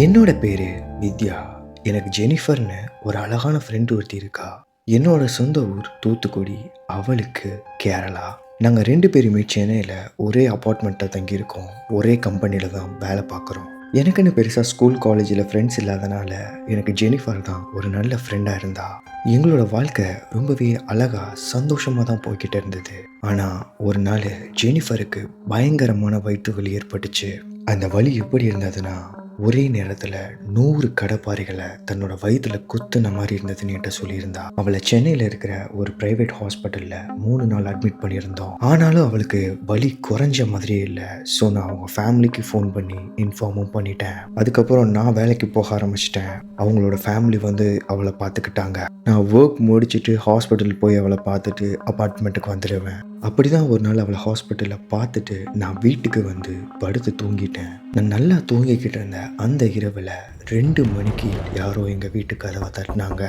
என்னோட பேரு வித்யா. எனக்கு ஜெனிஃபர்னு ஒரு அழகான ஃப்ரெண்ட் ஒருத்தி இருக்கா. என்னோட சொந்த ஊர் தூத்துக்குடி. அவளுக்கு கேரளா. நாங்க 2 பேருமே சென்னையில ஒரே அபார்ட்மெண்ட்ல தங்கியிருக்கோம். ஒரே கம்பெனில தான் வேலை பார்க்குறோம். எனக்குன்னு பெருசா ஸ்கூல், காலேஜில ஃப்ரெண்ட்ஸ் இல்லாதனால எனக்கு ஜெனிஃபர் தான் ஒரு நல்ல ஃப்ரெண்டா இருந்தா. எங்களோட வாழ்க்கை ரொம்பவே அழகா, சந்தோஷமா தான் போய்க்கிட்டு இருந்தது. ஆனா ஒரு நாள் ஜெனிஃபருக்கு பயங்கரமான வயிற்று வலி ஏற்பட்டுச்சு. அந்த வலி எப்படி இருந்ததுன்னா, ஒரே நேரத்துல 100 கடப்பாரைகளை தன்னோட வயித்துல குத்துன மாதிரி இருந்ததுன்னு என்கிட்ட சொல்லியிருந்தா. அவளை சென்னையில இருக்கிற ஒரு பிரைவேட் ஹாஸ்பிட்டல்ல 3 நாள் அட்மிட் பண்ணியிருந்தோம். ஆனாலும் அவளுக்கு வலி குறைஞ்ச மாதிரியே இல்லை. ஸோ நான் அவங்க ஃபேமிலிக்கு ஃபோன் பண்ணி இன்ஃபார்மும் பண்ணிட்டேன். அதுக்கப்புறம் நான் வேலைக்கு போக ஆரம்பிச்சிட்டேன். அவங்களோட ஃபேமிலி வந்து அவளை பார்த்துக்கிட்டாங்க. நான் ஒர்க் முடிச்சுட்டு ஹாஸ்பிட்டல் போய் அவளை பார்த்துட்டு அப்பார்ட்மெண்ட்டுக்கு வந்துடுவேன். அப்படிதான் ஒரு நாள் அவளை ஹாஸ்பிட்டலில் பார்த்துட்டு நான் வீட்டுக்கு வந்து படுத்து தூங்கிட்டேன். நான் நல்லா தூங்கிக்கிட்டு இருந்தேன். அந்த இரவில் 2 மணிக்கு யாரோ எங்கள் வீட்டு கதவை தட்டினாங்க.